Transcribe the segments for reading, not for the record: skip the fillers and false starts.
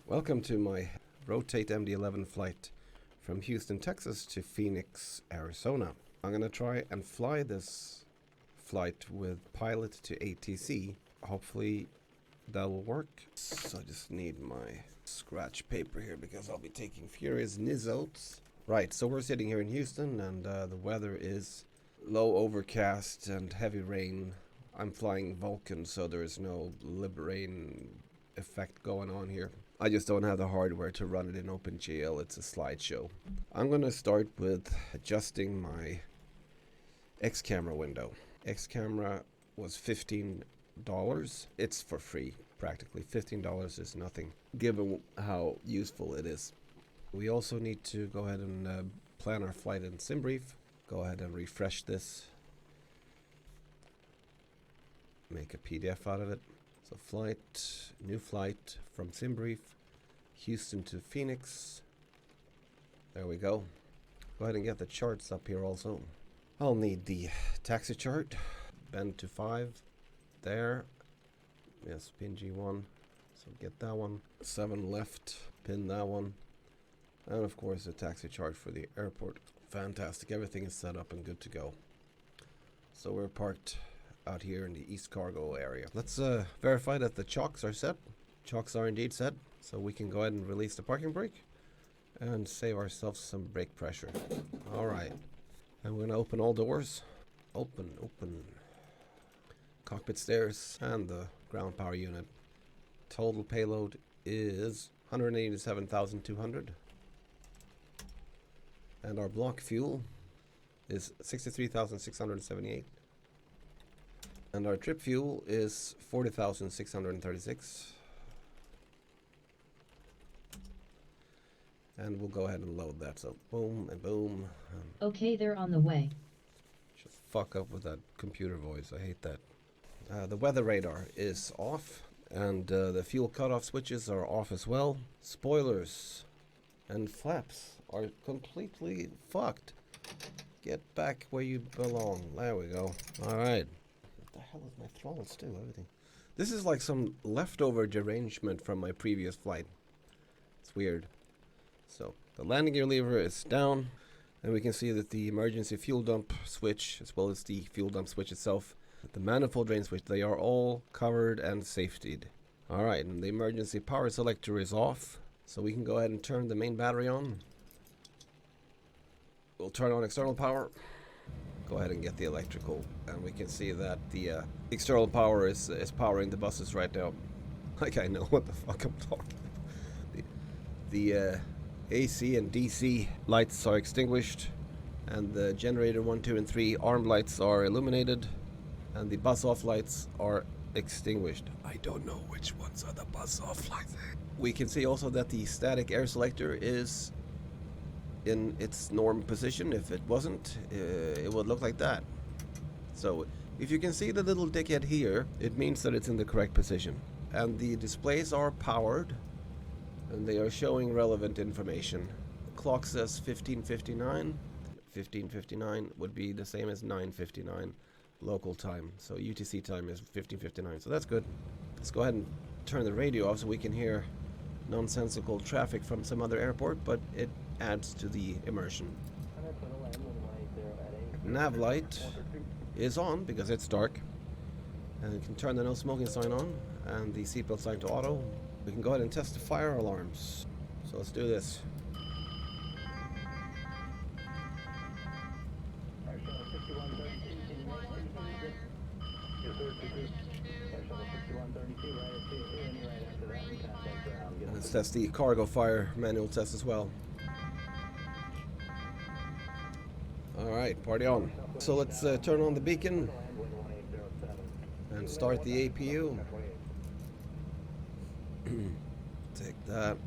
Welcome to my rotate MD-11 flight from Houston, Texas to Phoenix, Arizona. I'm gonna try and fly this flight with pilot to ATC. Hopefully that will work. So I just need my scratch paper here because I'll be taking furious notes. Right, so we're sitting here in Houston and the weather is low overcast and heavy rain. I'm flying Vulcan, so there is no rain effect going on here. I just don't have the hardware to run it in OpenGL. It's a slideshow. I'm going to start with adjusting my X camera window. X camera was $15. It's for free, practically. $15 is nothing, given how useful it is. We also need to go ahead and plan our flight in SimBrief. Go ahead and refresh this. Make a PDF out of it. So flight, new flight from SimBrief, Houston to Phoenix. There we go. Go ahead and get the charts up here also. I'll need the taxi chart. Bend to 5. There. Yes, pin G1. So get that one. 7 left. Pin that one. And of course the taxi chart for the airport. Fantastic. Everything is set up and good to go. So we're parked out here in the East Cargo area. Let's verify that the chocks are set. Chocks are indeed set, so we can go ahead and release the parking brake and save ourselves some brake pressure. All right, and we're gonna open all doors. Open. Cockpit stairs and the ground power unit. Total payload is 187,200, and our block fuel is 63,678. And our trip fuel is 40,636. And we'll go ahead and load that. So boom and boom. Okay, they're on the way. Just fuck up with that computer voice. I hate that. The weather radar is off. And the fuel cutoff switches are off as well. Spoilers and flaps are completely fucked. Get back where you belong. There we go. Alright. The hell is my throttles too? Everything. This is like some leftover derangement from my previous flight. It's weird. So the landing gear lever is down, and we can see that the emergency fuel dump switch, as well as the fuel dump switch itself, the manifold drain switch, they are all covered and safetied. Alright, and the emergency power selector is off, so we can go ahead and turn the main battery on. We'll turn on external power. Go ahead and get the electrical, and we can see that the external power is powering the buses right now. Like I know what the fuck I'm talking about. The AC and DC lights are extinguished, and the generator 1, 2, and 3 arm lights are illuminated, and the bus off lights are extinguished. I don't know which ones are the bus off lights. We can see also that the static air selector is in its norm position. If it wasn't, it would look like that. So if you can see the little dickhead here, it means that it's in the correct position. And the displays are powered, and they are showing relevant information. The clock says 15:59. 15:59 would be the same as 9:59 local time. So UTC time is 15:59. So that's good. Let's go ahead and turn the radio off so we can hear nonsensical traffic from some other airport, but it adds to the immersion. Nav light is on because it's dark, and you can turn the no smoking sign on and the seatbelt sign to auto. We can go ahead and test the fire alarms. So let's do this. And let's test the cargo fire manual test as well. Alright, party on. So let's turn on the beacon and start the APU. Take that,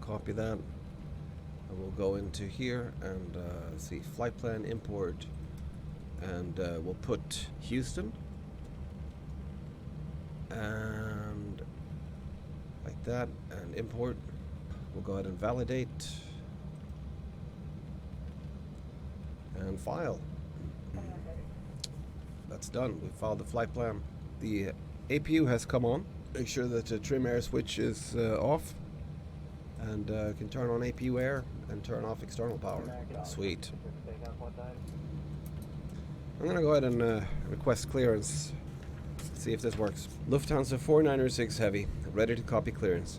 copy that, and we'll go into here and see flight plan import, and we'll put Houston, and like that, and import. We'll go ahead and validate and file. That's done. We filed the flight plan. The APU has come on. Make sure that the trim air switch is off. And can turn on APU air and turn off external power. Sweet. I'm gonna go ahead and request clearance. See if this works. Lufthansa 496 Heavy, ready to copy clearance.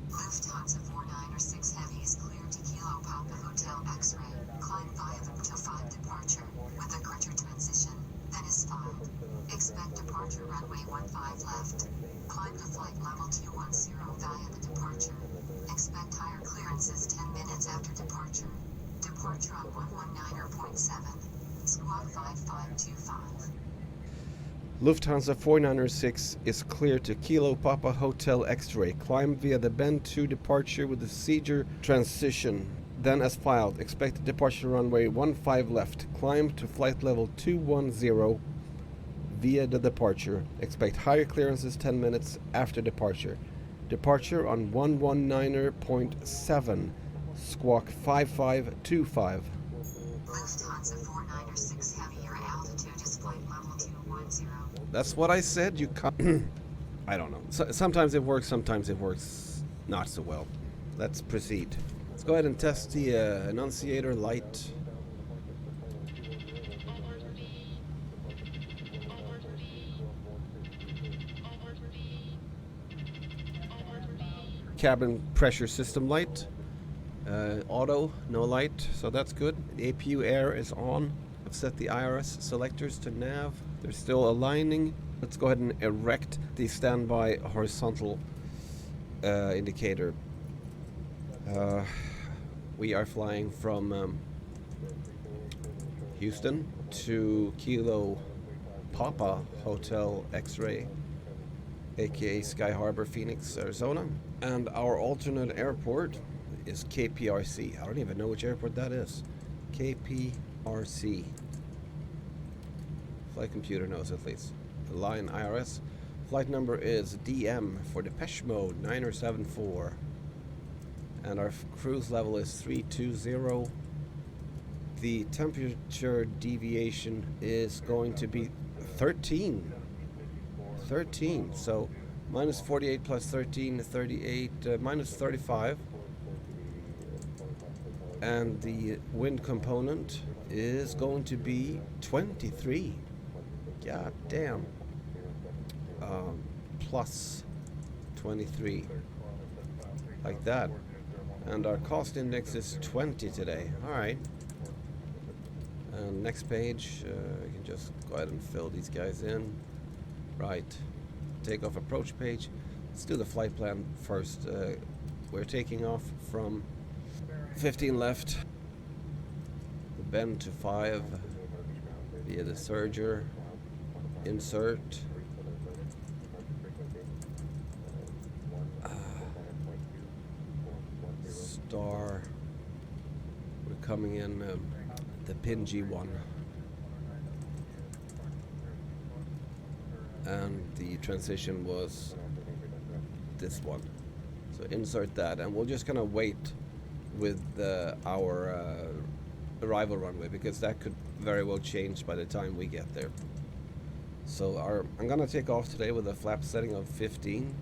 Lufthansa 496 Heavy is cleared to Kilo Papa Hotel X-Ray. Climb via the 5 departure with a departure transition, then is filed. Expect departure runway 15 left. Climb to flight level 210 via the departure. Expect higher clearances 10 minutes after departure. Departure on 119.7. Squawk 5525. Lufthansa 496 is clear to Kilo Papa Hotel X-Ray. Climb via the Bend 2 departure with the Seizure transition. Then as filed, expected departure runway 15 left. Climb to flight level 210 via the departure. Expect higher clearances 10 minutes after departure. Departure on 119.7. Squawk 5525. Lufthansa 496 Heavy, your altitude is flight level 210. That's what I said. You can't. I don't know. Sometimes it works, sometimes it works not so well. Let's proceed. Let's go ahead and test the annunciator light. Cabin pressure system light. Auto, no light, so that's good. The APU air is on. I've set the IRS selectors to nav. They're still aligning. Let's go ahead and erect the standby horizontal indicator. We are flying from Houston to Kilo Papa Hotel X-Ray, aka Sky Harbor, Phoenix, Arizona. And our alternate airport is KPRC. I don't even know which airport that is. KPRC. Flight computer knows at least. Line IRS. Flight number is DM for Depeche Mode 9074. And our cruise level is 320. The temperature deviation is going to be 13. 13. So minus 48 plus 13, 38, minus 35. And the wind component is going to be 23. God damn. Plus 23. Like that. And our cost index is 20 today. Alright. And next page, we can just go ahead and fill these guys in. Right. Takeoff approach page. Let's do the flight plan first. We're taking off from 15 left, the bend to 5 via the serger, insert, star. We're coming in the pin G1, and the transition was this one. So insert that, and we'll just kind of wait with our arrival runway, because that could very well change by the time we get there. So I'm gonna take off today with a flap setting of 15.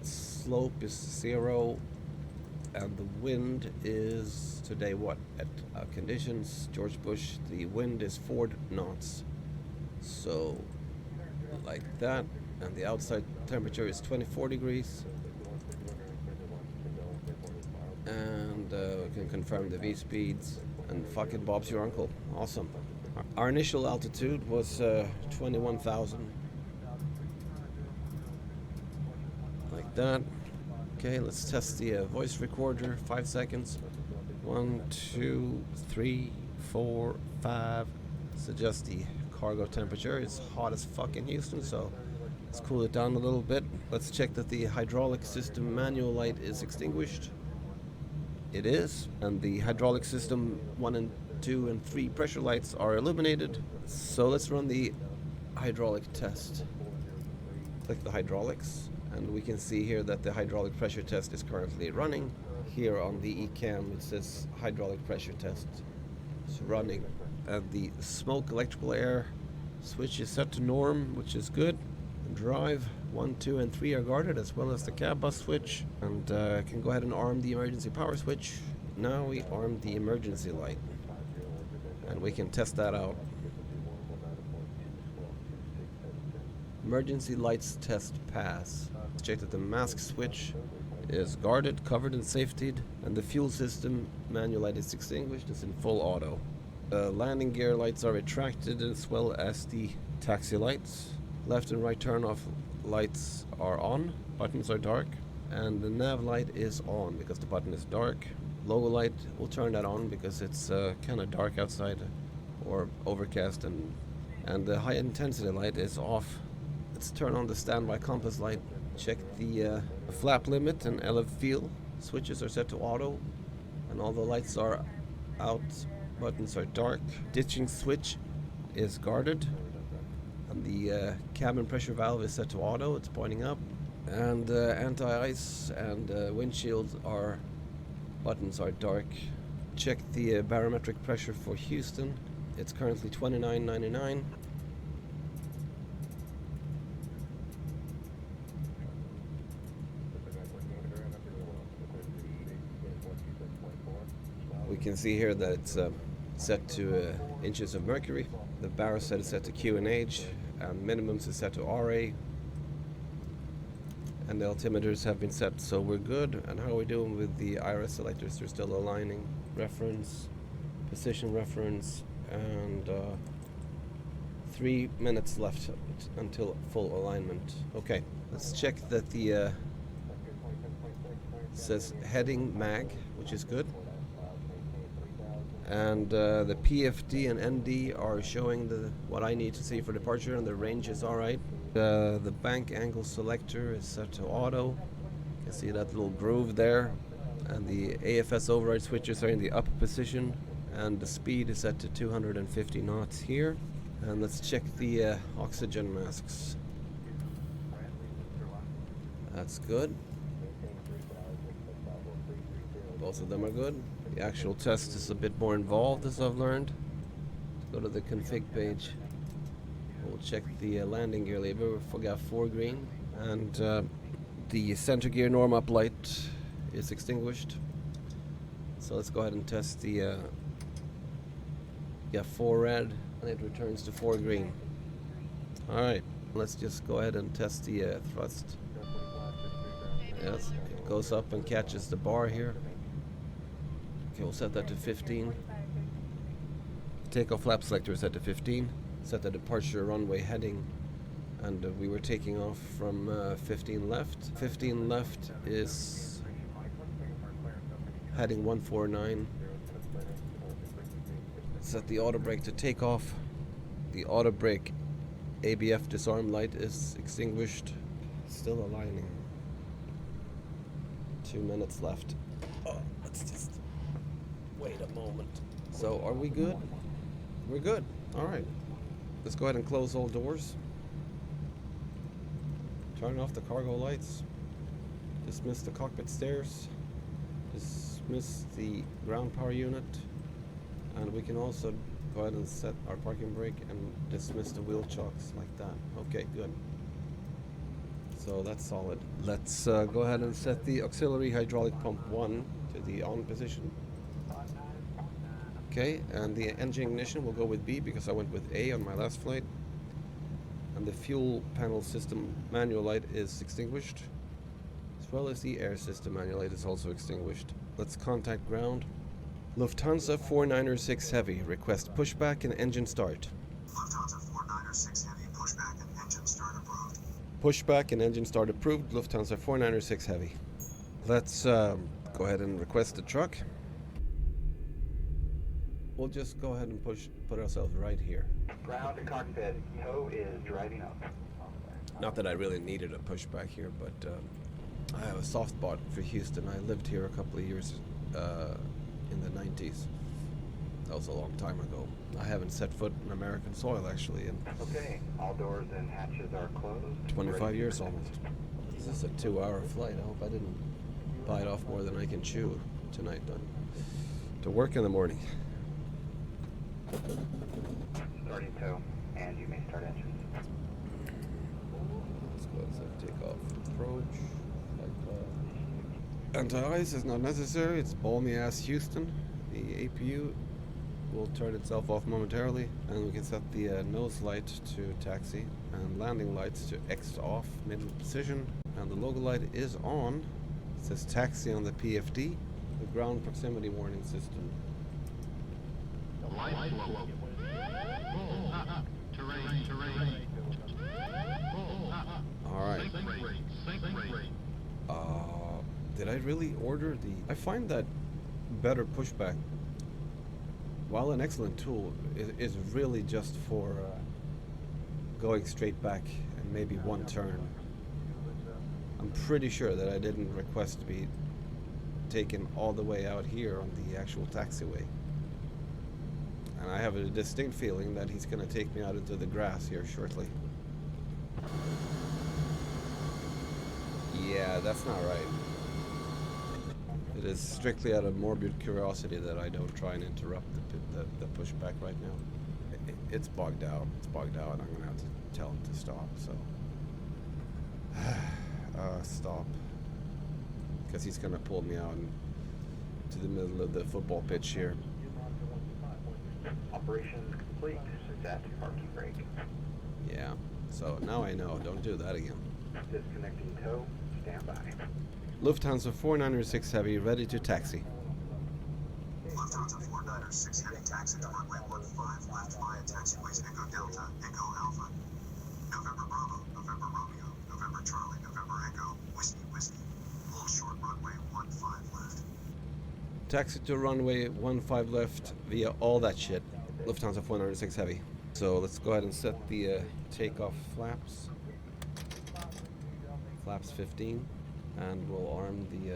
Slope is 0, and the wind is today what at conditions George Bush. The wind is 4 knots. So like that, and the outside temperature is 24 degrees. And we can confirm the V speeds, and fucking Bob's your uncle. Awesome. Our initial altitude was 21,000. Like that. Okay, let's test the voice recorder. 5 seconds. 1, 2, 3, 4, 5. Let's adjust the cargo temperature. It's hot as fuck in Houston, so let's cool it down a little bit. Let's check that the hydraulic system manual light is extinguished. It is, and the hydraulic system 1 and 2 and 3 pressure lights are illuminated. So let's run the hydraulic test. Click the hydraulics, and we can see here that the hydraulic pressure test is currently running. Here on the eCam it says hydraulic pressure test. It's running, and the smoke electrical air switch is set to norm, which is good. Drive, 1, 2, and 3 are guarded, as well as the cab bus switch. And can go ahead and arm the emergency power switch. Now we arm the emergency light, and we can test that out. Emergency lights test pass. Check that the mask switch is guarded, covered, and safetied, and the fuel system manual light is extinguished. It's in full auto. The landing gear lights are retracted, as well as the taxi lights. Left and right turn off lights are on, buttons are dark, and the nav light is on because the button is dark. Logo light, we'll turn that on because it's kind of dark outside or overcast, and the high intensity light is off. Let's turn on the standby compass light. Check the flap limit and LF feel. Switches are set to auto, and all the lights are out. Buttons are dark. Ditching switch is guarded, and the cabin pressure valve is set to auto. It's pointing up, and anti-ice and windshield are buttons are dark. Check the barometric pressure for Houston. It's currently 29.99. We can see here that it's set to inches of mercury. The baro set is set to QNH, and minimums is set to RA. And the altimeters have been set, so we're good. And how are we doing with the IRS selectors? They're still aligning. Reference, position reference, and 3 minutes left until full alignment. Okay, let's check that the says heading mag, which is good. And the PFD and ND are showing what I need to see for departure, and the range is alright. The bank angle selector is set to auto. You can see that little groove there. And the AFS override switches are in the up position. And the speed is set to 250 knots here. And let's check the oxygen masks. That's good. Both of them are good. The actual test is a bit more involved, as I've learned. Go to the config page. We'll check the landing gear lever. Forgot 4 green. And the center gear norm up light is extinguished. So let's go ahead and test the 4 red, and it returns to 4 green. Alright, let's just go ahead and test the thrust. Yes, it goes up and catches the bar here. Okay, we'll set that to 15. Takeoff flap selector is set to 15. Set the departure runway heading, and we were taking off from 15 left. 15 left is heading 149. Set the auto brake to takeoff. The auto brake ABF disarm light is extinguished. Still aligning. 2 minutes left. Oh, let's just wait a moment. So, are we good? We're good. Alright. Let's go ahead and close all doors. Turn off the cargo lights. Dismiss the cockpit stairs. Dismiss the ground power unit. And we can also go ahead and set our parking brake and dismiss the wheel chocks like that. Okay, good. So that's solid. Let's go ahead and set the auxiliary hydraulic pump 1 to the on position. Okay, and the engine ignition will go with B because I went with A on my last flight. And the fuel panel system manual light is extinguished, as well as the air system manual light is also extinguished. Let's contact ground. Lufthansa 496 Heavy, request pushback and engine start. Lufthansa 496 Heavy, pushback and engine start approved. Pushback and engine start approved, Lufthansa 496 Heavy. Let's go ahead and request the truck. We'll just go ahead and put ourselves right here. Ground to cockpit, tow is driving up. Not that I really needed a pushback here, but I have a soft spot for Houston. I lived here a couple of years in the 90s. That was a long time ago. I haven't set foot in American soil actually in Okay, all doors and hatches are closed. 25 years almost. This is a 2-hour flight. I hope I didn't bite off more than I can chew tonight to work in the morning. Starting tow, and you may start engines. Let's Let's take off approach. Anti-ice is not necessary. It's balmy ass Houston. The APU will turn itself off momentarily, and we can set the nose light to taxi and landing lights to X off middle position. And the logo light is on. It says taxi on the PFD. The ground proximity warning system. Light flow. Terrain. Alright. Did I really order the... I find that better pushback, while an excellent tool, is really just for going straight back and maybe one turn. I'm pretty sure that I didn't request to be taken all the way out here on the actual taxiway. And I have a distinct feeling that he's going to take me out into the grass here shortly. Yeah, that's not right. It is strictly out of morbid curiosity that I don't try and interrupt the pushback right now. It's bogged out. It's bogged out. I'm going to have to tell him to stop, so... stop. Because he's going to pull me out to the middle of the football pitch here. Operation complete. Set parking brake. Yeah, so now I know. Don't do that again. Disconnecting tow. Stand by. Lufthansa 496 Heavy, ready to taxi. Lufthansa 496 Heavy taxi to runway 15 left via taxiways Echo Delta, Echo Alpha. November Bravo, November Romeo, November Charlie, November Echo, Whiskey Whiskey. Hold short runway 15 left. Taxi to runway 15 left via all that shit. Lufthansa 496 Heavy. So let's go ahead and set the takeoff flaps. Flaps 15. And we'll arm the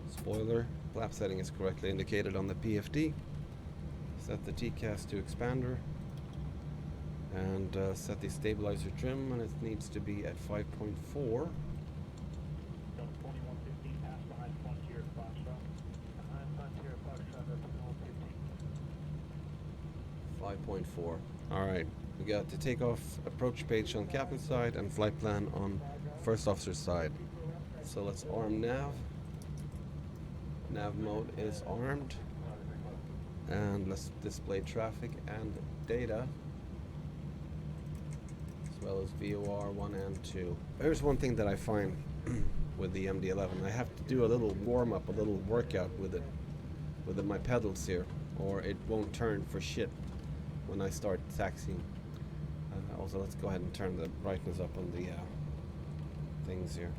spoiler. Flap setting is correctly indicated on the PFD. Set the TCAS to expander. And set the stabilizer trim, and it needs to be at 5.4. 5.4. Alright, we got the takeoff approach page on captain's side and flight plan on first officer's side. So let's arm nav. Nav mode is armed. And let's display traffic and data, as well as VOR 1 and 2. Here's one thing that I find with the MD-11. I have to do a little warm-up, a little workout with it, with my pedals here, or it won't turn for shit when I start taxiing. Also, let's go ahead and turn the brightness up on the things here.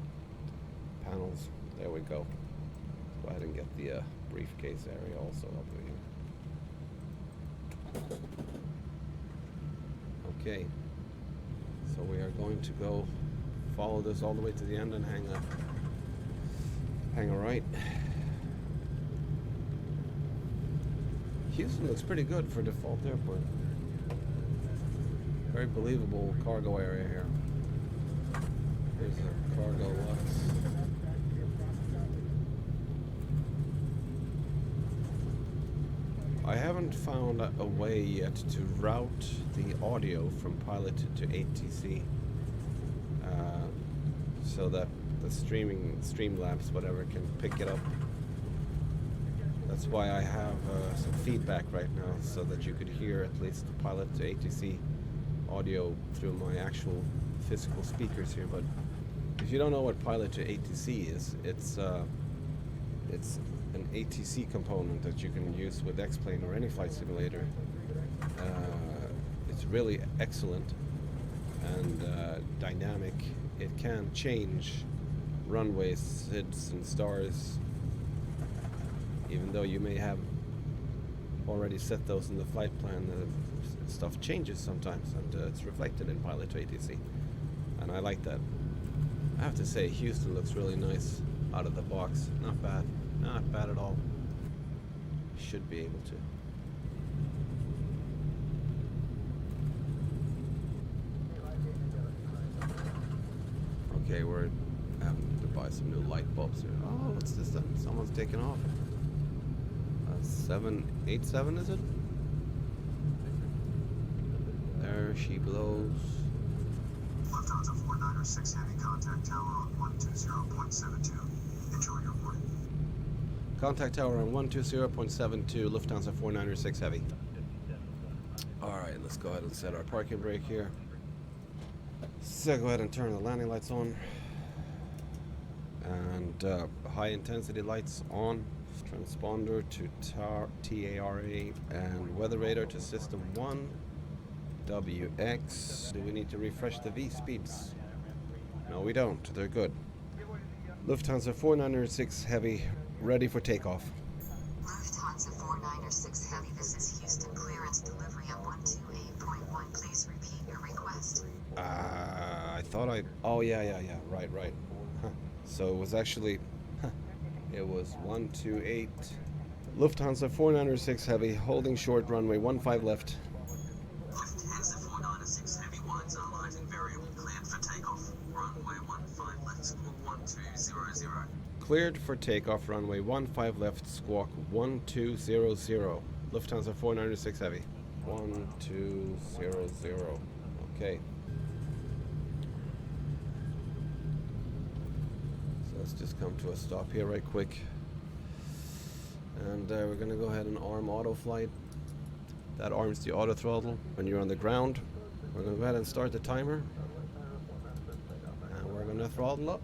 Panels. There we go. Go ahead and get the briefcase area also up here. Okay. So we are going to go follow this all the way to the end and hang a right. Houston looks pretty good for default airport. Very believable cargo area here. Here's a cargo Lux. I haven't found a way yet to route the audio from pilot to ATC so that the Streamlabs, whatever, can pick it up. That's why I have some feedback right now, so that you could hear at least the pilot to ATC audio through my actual physical speakers here. But if you don't know what pilot to ATC is, it's an ATC component that you can use with X-Plane or any flight simulator. It's really excellent and dynamic. It can change runways, SIDs, and stars, even though you may have already set those in the flight plan. Stuff changes sometimes, and it's reflected in pilot to ATC, and I like that. I have to say, Houston looks really nice out of the box. Not bad. Not bad at all. Should be able to. Okay, we're having to buy some new light bulbs here. Oh, what's this then? Someone's taking off. 787, is it? There she blows. Lufthansa 496 496 Heavy, contact tower on 120.72. Enjoy your morning. Contact tower on 120.72, Lufthansa 496 Heavy. Alright, let's go ahead and set our parking brake here. So go ahead and turn the landing lights on. And high intensity lights on. Transponder to TARA and weather radar to system 1. WX. Do we need to refresh the V speeds? No, we don't. They're good. Lufthansa 496 Heavy, ready for takeoff. Lufthansa 496 Heavy, this is Houston clearance delivery of 128.1. Please repeat your request. I thought I... Oh, yeah. Right. Huh. So it was actually... It was 128. Lufthansa 496 Heavy, holding short runway 15 left. Lufthansa 496 Heavy, winds are light and variable. Cleared for takeoff. Runway 15 left, squawk 1200. Cleared for takeoff, runway 15 left, squawk 1200. Lufthansa 496 Heavy. 1200. Okay. So let's just come to a stop here right quick. And we're going to go ahead and arm auto flight. That arms the auto throttle when you're on the ground. We're going to go ahead and start the timer. And we're going to throttle up.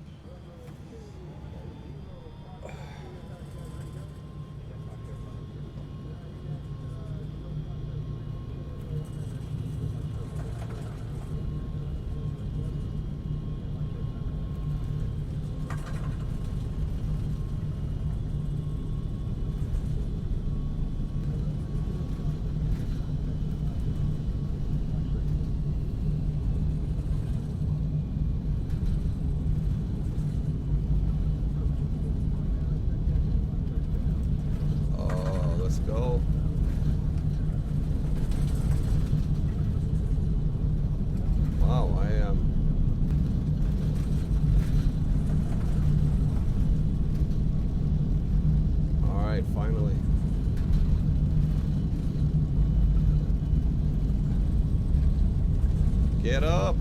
Go. Wow, I am. All right, finally. Get up.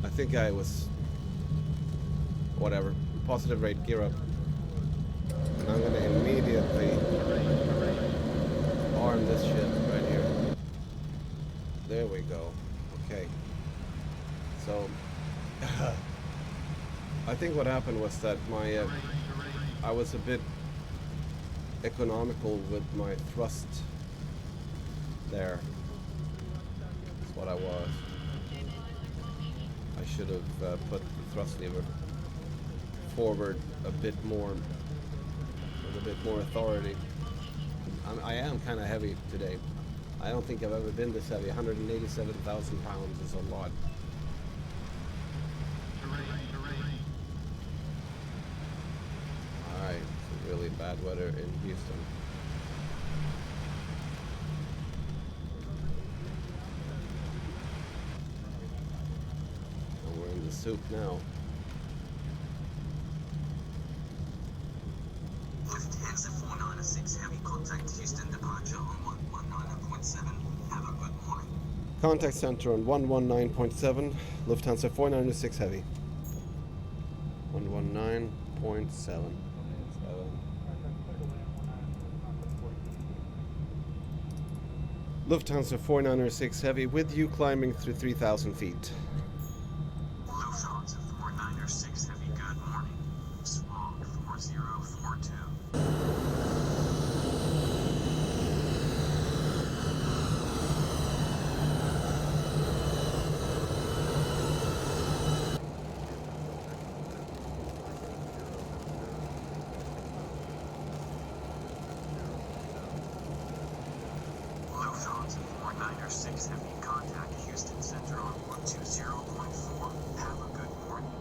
I think I was. Whatever. Positive rate, gear up. And I'm gonna immediately arm this shit right here. There we go. Okay. So I think what happened was that my I was a bit economical with my thrust there. That's what I was. I should have put the thrust lever forward a bit more, with a bit more authority. I am kind of heavy today. I don't think I've ever been this heavy. 187,000 pounds is a lot. Alright, it's really bad weather in Houston. And we're in the soup now. Lufthansa 496 Heavy, contact Houston departure on 119.7. Have a good morning. Contact center on 119.7, Lufthansa 496 Heavy. 119.7. Lufthansa 496 Heavy, with you climbing through 3,000 feet. Lufthansa 496 Heavy, good morning. Squawk 4042. Lufthansa 496 Heavy, contact Houston Center on 120.4. Have a good morning.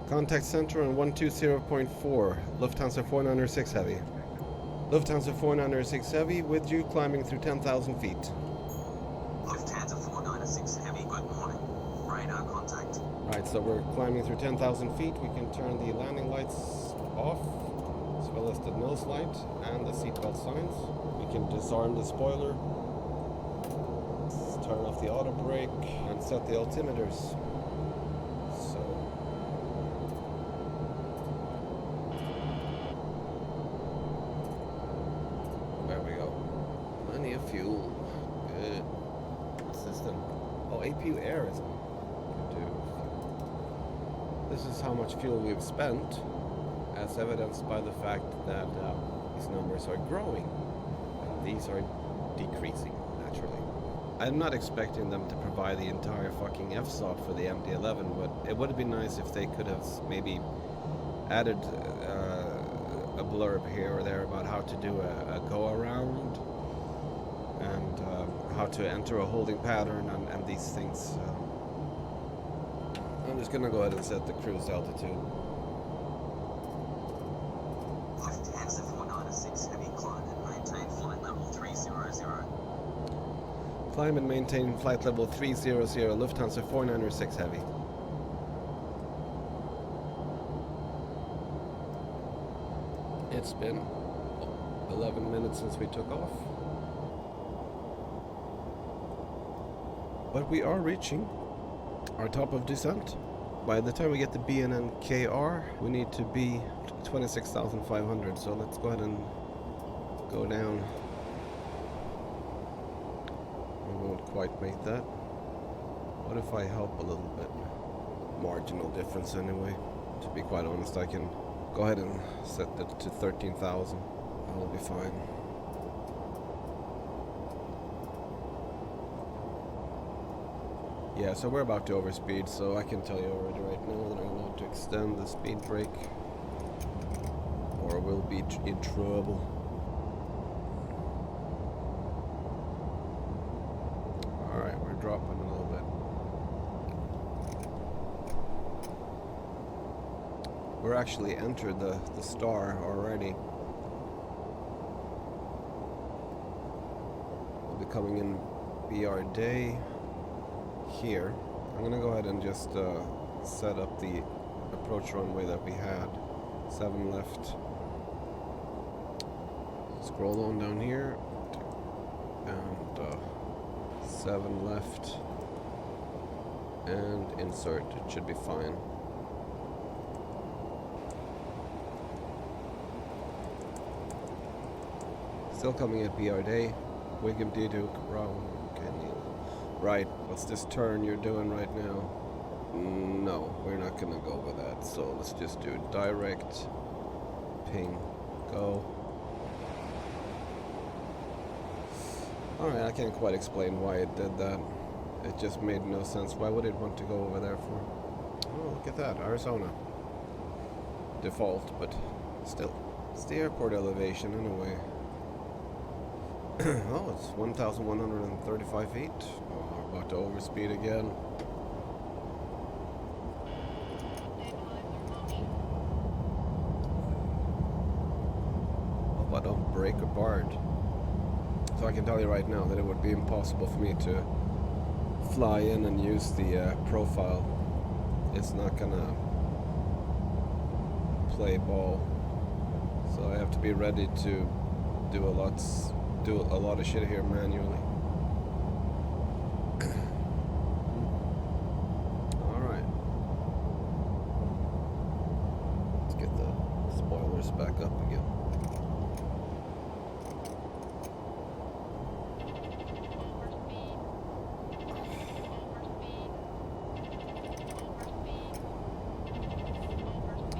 Contact center on 120.4, Lufthansa 496 Heavy. Lufthansa 496 Heavy, with you climbing through 10,000 feet. Lufthansa 496 Heavy, good morning. Radar contact. Right, so we're climbing through 10,000 feet. We can turn the landing lights off, as well as the nose light and the seatbelt signs. We can disarm the spoiler turn off the auto brake and set the altimeters. So there we go. Plenty of fuel. Good. What's this then? Oh, APU air is on. This is how much fuel we've spent, as evidenced by the fact that these numbers are growing. And these are decreasing, naturally. I'm not expecting them to provide the entire fucking FSOT for the MD-11, but it would have been nice if they could have maybe added a blurb here or there about how to do a go-around and how to enter a holding pattern and these things. I'm just gonna go ahead and set the cruise altitude. Lufthansa 496 Heavy, climb and maintain flight level 300. Climb and maintain flight level 300, Lufthansa 496 Heavy. It's been 11 minutes since we took off. But we are reaching our top of descent. By the time we get to BNNKR, we need to be 26,500. So let's go ahead and go down. We won't quite make that. What if I help a little bit? Marginal difference anyway. To be quite honest, I can go ahead and set that to 13,000. That'll be fine. Yeah, so we're about to overspeed, so I can tell you already right now that I'm going to extend the speed brake or we'll be in trouble. Alright, we're dropping a little bit. We're actually entered the star already. We'll be coming in BR day. Here, I'm gonna go ahead and just set up the approach runway that we had. 7 left. Scroll on down here, and 7 left, and insert. It should be fine. Still coming at BR day. Wiggum Duke, Brown, Kenny. Right, what's this turn you're doing right now? No, we're not gonna go with that. So let's just do direct, ping, go. Alright, I can't quite explain why it did that. It just made no sense. Why would it want to go over there for? Oh, look at that, Arizona. Default, but still. It's the airport elevation anyway. Oh, it's 1,135 feet. Oh, we're about to overspeed again. Hope I don't break apart. So I can tell you right now that it would be impossible for me to fly in and use the profile. It's not gonna play ball. So I have to be ready to do a lot of shit here manually. Alright. Let's get the spoilers back up again.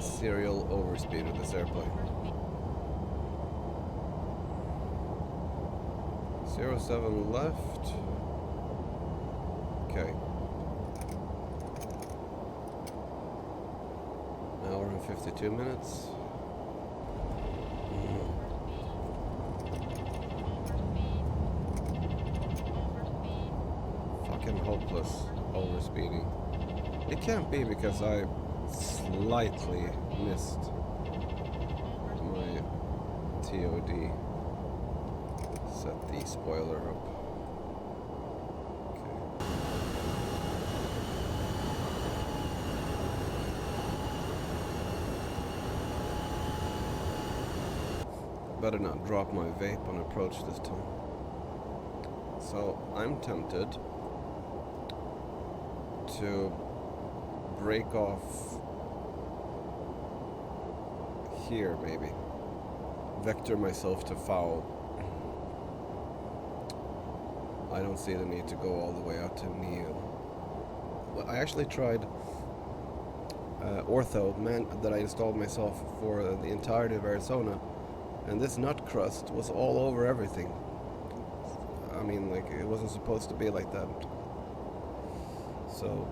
Serial overspeed with this airplane. 07 left. Okay. An hour and 52 minutes. Fucking hopeless overspeeding. It can't be because I slightly missed my TOD. Set the spoiler up. Okay. Better not drop my vape on approach this time. So I'm tempted to break off here, maybe. Vector myself to foul. I don't see the need to go all the way out to Neo. Well, I actually tried Ortho, that I installed myself for the entirety of Arizona, and this nut crust was all over everything. I mean, like, it wasn't supposed to be like that. So,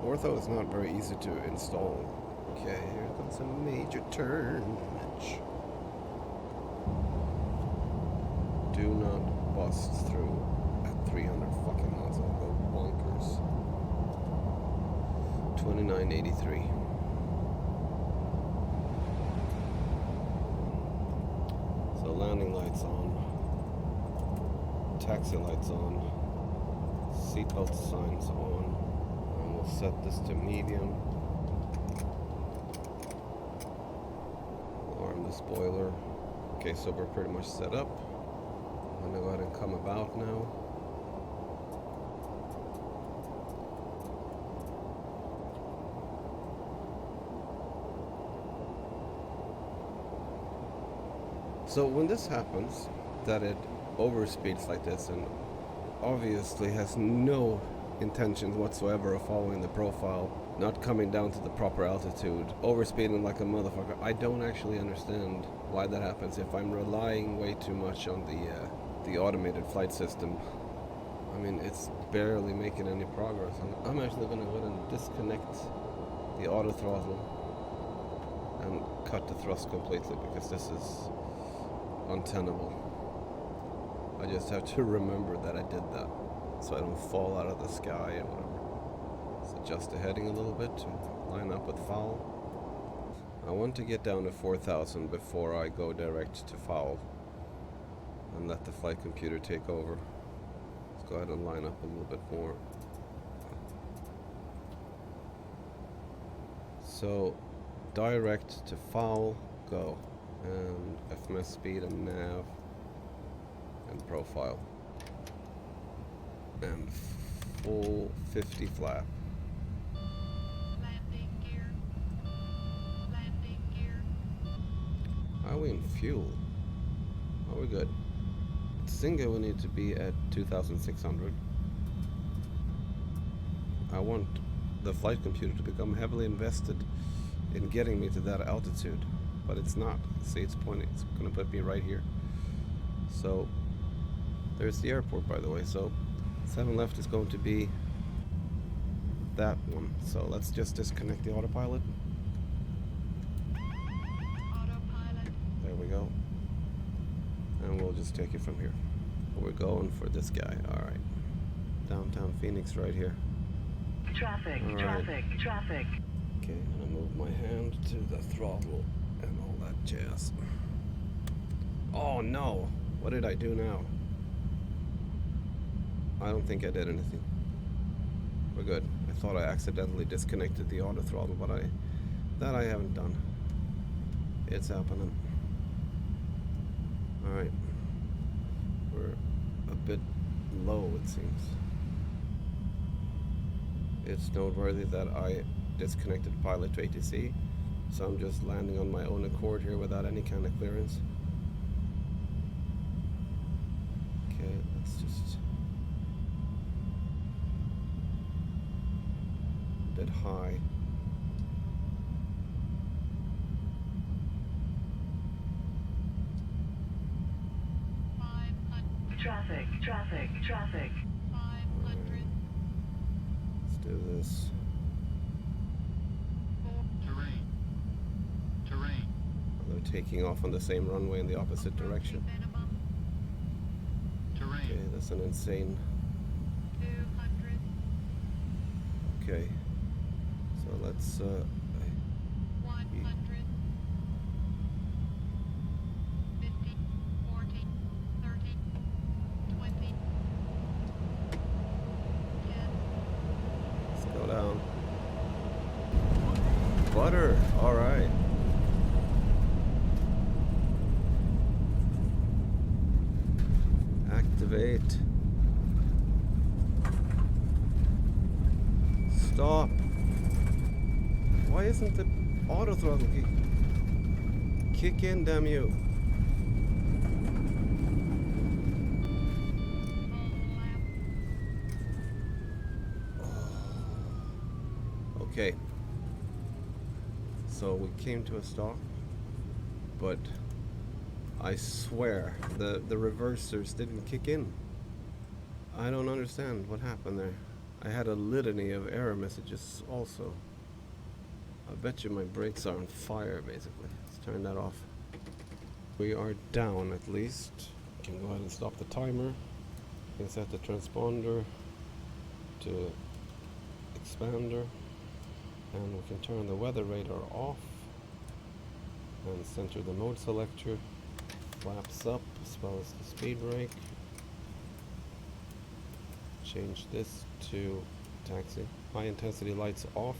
Ortho is not very easy to install. Okay, here comes a major turn. Do not bust through at 300 fucking knots. I'll go bonkers. 2983. So landing lights on, taxi lights on, seatbelt signs on, and we'll set this to medium. Arm the spoiler. Okay, so we're pretty much set up. I'm gonna go ahead and come about now. So when this happens, that it overspeeds like this and obviously has no intentions whatsoever of following the profile, not coming down to the proper altitude, overspeeding like a motherfucker, I don't actually understand why that happens if I'm relying way too much on the automated flight system. I mean, it's barely making any progress. I'm actually going to go ahead and disconnect the auto throttle and cut the thrust completely, because this is untenable. I just have to remember that I did that so I don't fall out of the sky or whatever. Let's adjust the heading a little bit to line up with foul. I want to get down to 4,000 before I go direct to foul and let the flight computer take over. Let's go ahead and line up a little bit more. So direct to foul, go. And FMS speed and nav and profile. And full 50 flap. Landing gear. Landing gear. Are we in fuel? Are we good? Singa will need to be at 2,600. I want the flight computer to become heavily invested in getting me to that altitude, but it's not. See, it's pointing. It's going to put me right here. So there's the airport, by the way. So 7 left is going to be that one. So let's just disconnect the autopilot. Autopilot. There we go. And we'll just take it from here. We're going for this guy. All right. Downtown Phoenix right here. Traffic, All right. traffic, traffic. Okay, I'm gonna move my hand to the throttle and all that jazz. Oh no! What did I do now? I don't think I did anything. We're good. I thought I accidentally disconnected the auto throttle, but that I haven't done. It's happening. Alright. We're a bit low, it seems. It's noteworthy that I disconnected pilot to ATC, so I'm just landing on my own accord here without any kind of clearance. Okay, let's just a bit high. Traffic, traffic, traffic. 500. Let's do this. Terrain. Terrain. They're taking off on the same runway in the opposite direction. Minimum. Terrain. Okay, that's an insane. 200. Okay, so let's 100. 50. 40. 30. 20. 10. let's go down. Butter, all right. Activate. Stop. Why isn't the auto throttle kick in, damn you? Okay. So we came to a stop, but I swear the reversers didn't kick in. I don't understand what happened there. I had a litany of error messages also. I bet you my brakes are on fire basically. Let's turn that off. We are down at least. Can go ahead and stop the timer. Can set the transponder to expander. And we can turn the weather radar off. And center the mode selector. Flaps up as well as the speed brake. Change this to taxi. High intensity lights off.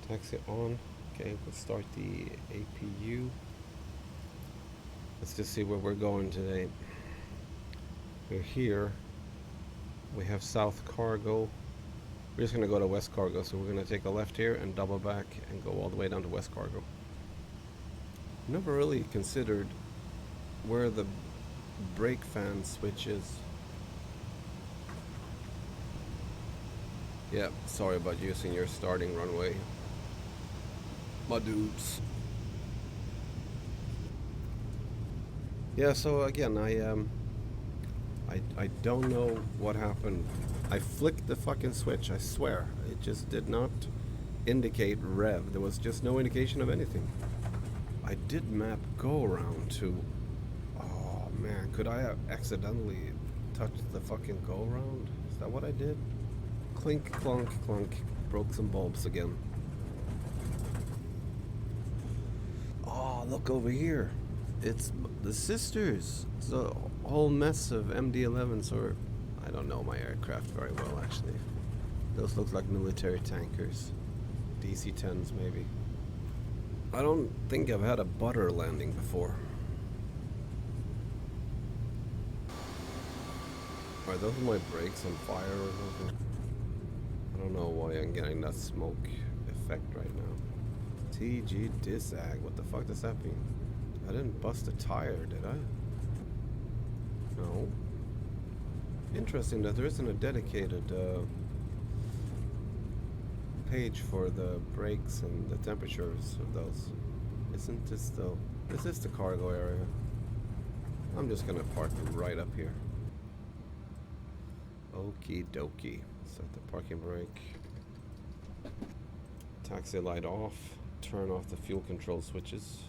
Taxi on. Okay, let's start the APU. Let's just see where we're going today. We're here. We have South Cargo. We're just going to go to West Cargo, so we're going to take a left here and double back and go all the way down to West Cargo. Never really considered where the brake fan switch is. Yeah, sorry about using your starting runway, my dudes. Yeah, so again, I don't know what happened. I flicked the fucking switch, I swear. It just did not indicate rev. There was just no indication of anything. I did map go around to... Oh man, could I have accidentally touched the fucking go around? Is that what I did? Clink, clunk, clunk. Broke some bulbs again. Oh, look over here. It's the sisters. It's a whole mess of MD-11s, or I don't know my aircraft very well actually. Those look like military tankers. DC-10s maybe. I don't think I've had a butter landing before. Are those my brakes on fire or something? I don't know why I'm getting that smoke effect right now. TG Disag, what the fuck does that mean? I didn't bust a tire, did I? No. Interesting that there isn't a dedicated page for the brakes and the temperatures of those. Isn't this though? This is the cargo area. I'm just gonna park right up here. Okie dokie. Set the parking brake. Taxi light off. Turn off the fuel control switches.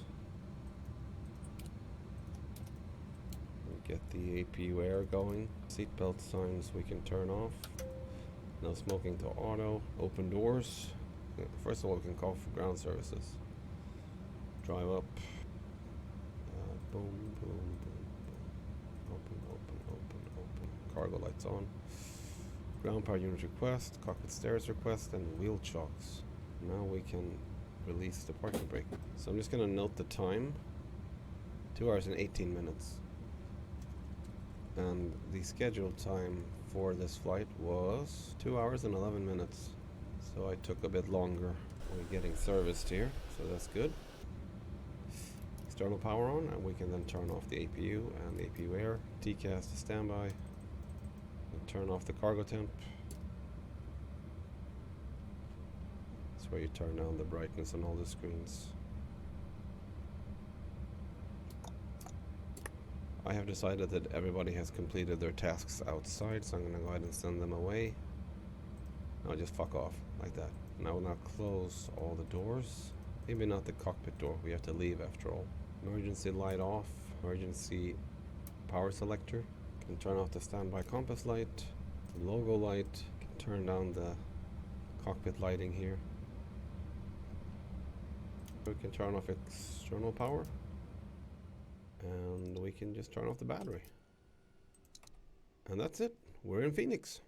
Get the APU air going. Seatbelt signs we can turn off. No smoking to auto. Open doors. First of all, we can call for ground services. Drive up. Boom, boom, boom, boom. Open. Cargo lights on. Ground power unit request. Cockpit stairs request. And wheel chocks. Now we can release the parking brake. So I'm just going to note the time. 2 hours and 18 minutes. And the scheduled time for this flight was 2 hours and 11 minutes. So I took a bit longer. We're getting serviced here, so that's good. External power on, and we can then turn off the APU and the APU air. TCAS to standby. And turn off the cargo temp. That's where you turn down the brightness on all the screens. I have decided that everybody has completed their tasks outside, so I'm going to go ahead and send them away. Now just fuck off, like that. And I will now close all the doors. Maybe not the cockpit door, we have to leave after all. Emergency light off, emergency power selector. Can turn off the standby compass light, the logo light. Can turn down the cockpit lighting here. We can turn off external power. And we can just turn off the battery. And that's it. We're in Phoenix.